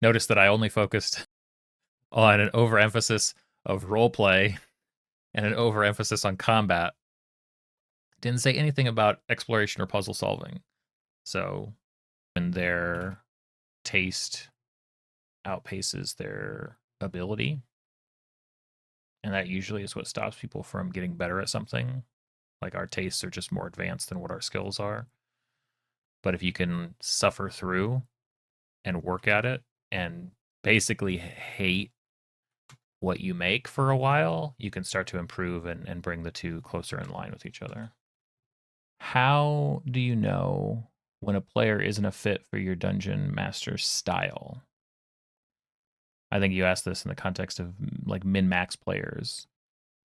Notice that I only focused on an overemphasis of roleplay and an overemphasis on combat. Didn't say anything about exploration or puzzle solving. So, when their taste outpaces their ability, and that usually is what stops people from getting better at something. Like our tastes are just more advanced than what our skills are. But if you can suffer through and work at it and basically hate what you make for a while, you can start to improve and bring the two closer in line with each other. How do you know when a player isn't a fit for your dungeon master style? I think you asked this in the context of like min-max players.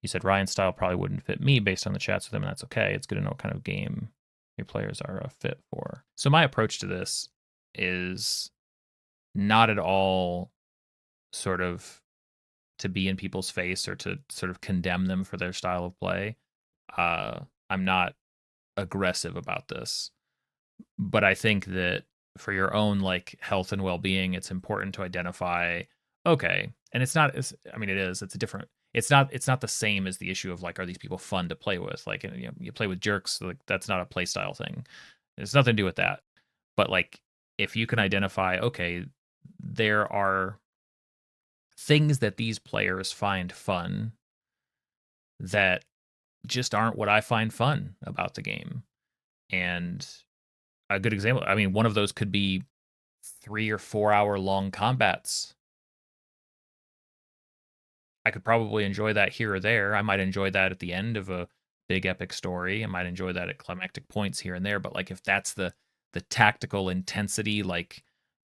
You said Ryan's style probably wouldn't fit me based on the chats with him, and that's okay. It's good to know what kind of game your players are a fit for. So my approach to this is not at all sort of to be in people's face or to sort of condemn them for their style of play. I'm not aggressive about this, but I think that for your own like health and well-being, it's important to identify, okay, and it's not I mean it is, it's a different, it's not the same as the issue of like, are these people fun to play with? Like, you know, you play with jerks, like that's not a play style thing. It's nothing to do with that. But like if you can identify, okay, there are things that these players find fun that just aren't what I find fun about the game. And a good example, I mean, one of those could be 3 or 4 hour long combats. I could probably enjoy that here or there. I might enjoy that at the end of a big epic story. I might enjoy that at climactic points here and there. But like if that's the tactical intensity, like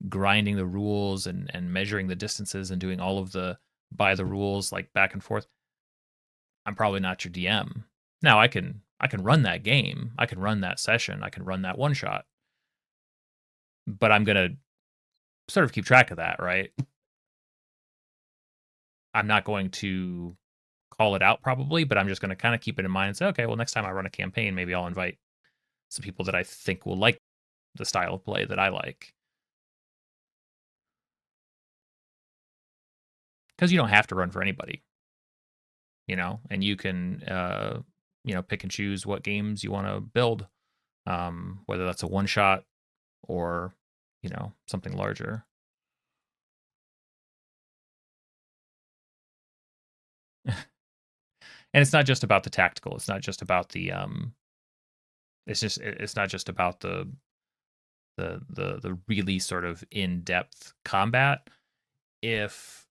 grinding the rules and measuring the distances and doing all of the by the rules like back and forth, I'm probably not your DM. Now I can run that game, I can run that session, I can run that one shot, but I'm gonna sort of keep track of that, right? I'm not going to call it out probably, but I'm just going to kind of keep it in mind and say, okay, well, next time I run a campaign, maybe I'll invite some people that I think will like the style of play that I like. Because you don't have to run for anybody, you know, and you can, you know, pick and choose what games you want to build, whether that's a one shot or, you know, something larger. And it's not just about the tactical. It's not just about the it's not just about the really sort of in-depth combat. If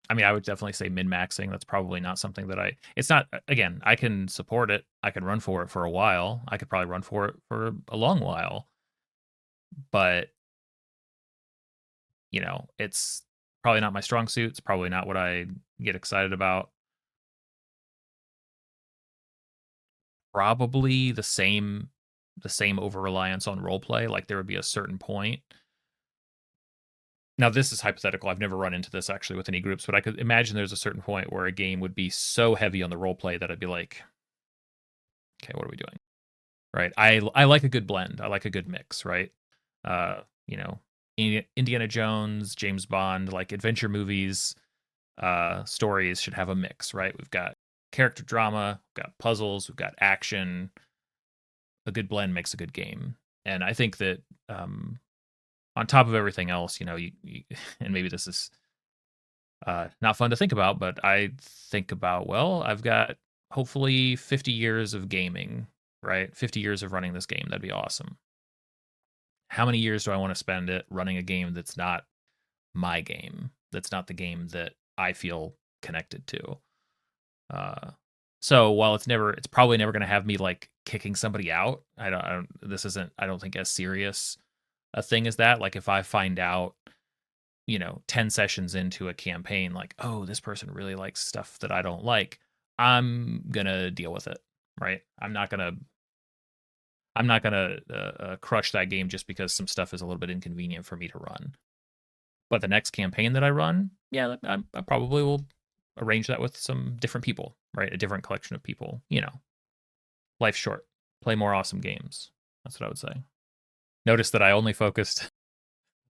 I mean, I would definitely say min-maxing. That's probably not something that it's not, again, I can support it. I can run for it for a while. I could probably run for it for a long while. But, you know, it's probably not my strong suit. It's probably not what I get excited about. Probably the same over reliance on role play. Like there would be a certain point. Now this is hypothetical. I've never run into this actually with any groups, but I could imagine there's a certain point where a game would be so heavy on the role play that I'd be like, okay, what are we doing? Right? I like a good blend. I like a good mix, right? You know, Indiana Jones, James Bond, like adventure movies, stories should have a mix, right? We've got character drama, we've got puzzles, we've got action. A good blend makes a good game. And I think that on top of everything else, you know, you and maybe this is not fun to think about, but I think about, well, I've got hopefully 50 years of gaming, right? 50 years of running this game. That'd be awesome. How many years do I want to spend it running a game that's not my game? That's not the game that I feel connected to. So while it's probably never going to have me like kicking somebody out. This isn't, I don't think as serious a thing as that. Like if I find out, you know, 10 sessions into a campaign, like, oh, this person really likes stuff that I don't like, I'm gonna deal with it, right? I'm not gonna crush that game just because some stuff is a little bit inconvenient for me to run. But the next campaign that I run, yeah, I probably will arrange that with some different people, right? A different collection of people. You know, life's short. Play more awesome games. That's what I would say. Notice that I only focused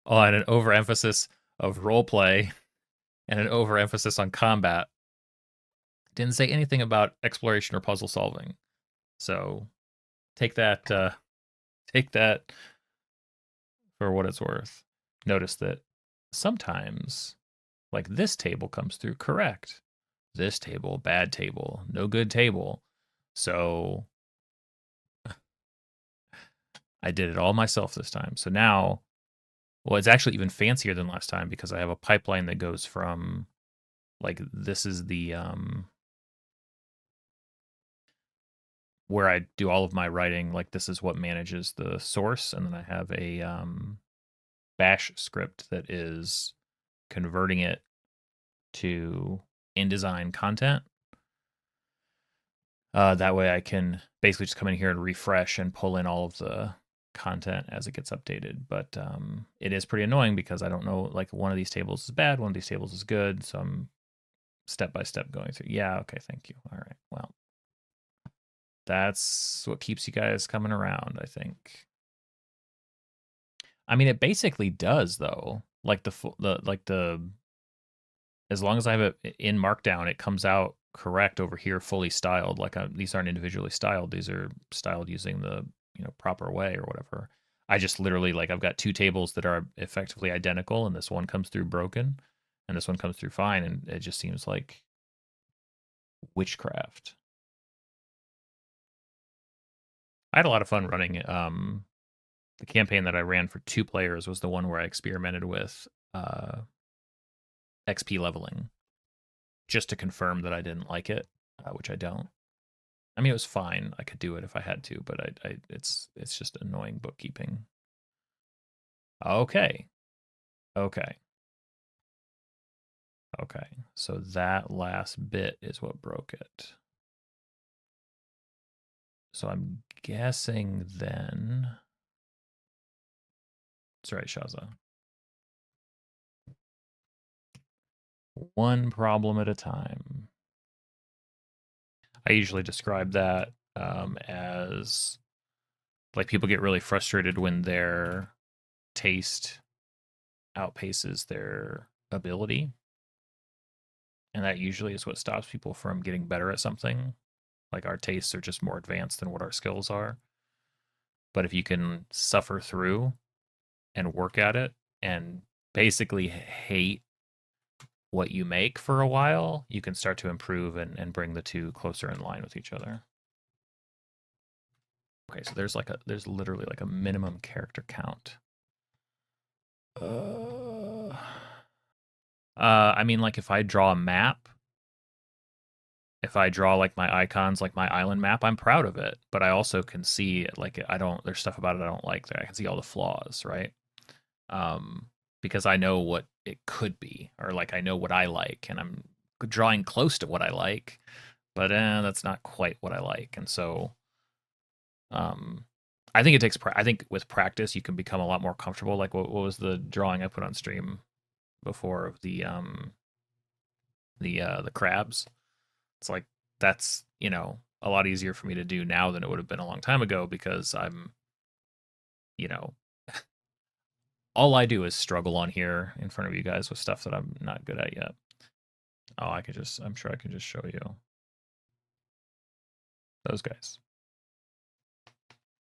on an overemphasis of role play and an overemphasis on combat. Didn't say anything about exploration or puzzle solving. So take that take that for what it's worth. Notice that sometimes, like, this table comes through correct. This table, bad table, no good table. So I did it all myself this time. So now, well, it's actually even fancier than last time because I have a pipeline that goes from, like, this is the where I do all of my writing. Like, this is what manages the source, and then I have a bash script that is converting it to InDesign content. That way I can basically just come in here and refresh and pull in all of the content as it gets updated. But it is pretty annoying because I don't know, like, one of these tables is bad, one of these tables is good. So I'm step by step going through. Yeah, okay, thank you. All right, well, that's what keeps you guys coming around, I think. I mean, it basically does, though. Like the as long as I have it in Markdown, it comes out correct over here, fully styled. Like, these aren't individually styled; these are styled using the proper way or whatever. I just literally, like, I've got two tables that are effectively identical, and this one comes through broken, and this one comes through fine, and it just seems like witchcraft. I had a lot of fun running. The campaign that I ran for 2 players was the one where I experimented with XP leveling, just to confirm that I didn't like it, which I don't. I mean, it was fine. I could do it if I had to, but it's just annoying bookkeeping. Okay. Okay. Okay. So that last bit is what broke it. So I'm guessing then. That's right, Shaza. One problem at a time. I usually describe that as, like, people get really frustrated when their taste outpaces their ability. And that usually is what stops people from getting better at something. Like, our tastes are just more advanced than what our skills are. But if you can suffer through and work at it and basically hate what you make for a while, you can start to improve and bring the two closer in line with each other. Okay, so there's literally like a minimum character count. I mean, like, if I draw a map, if I draw, like, my icons, like my island map, I'm proud of it. But I also can see, like, there's stuff about it I don't like there. I can see all the flaws, right? Because I know what it could be, or, like, I know what I like, and I'm drawing close to what I like, but that's not quite what I like. And so, I think it takes. I think with practice, you can become a lot more comfortable. Like, what was the drawing I put on stream before of the crabs? It's like, that's a lot easier for me to do now than it would have been a long time ago because I'm you know all I do is struggle on here in front of you guys with stuff that I'm not good at yet. Oh, I'm sure I can just show you those guys.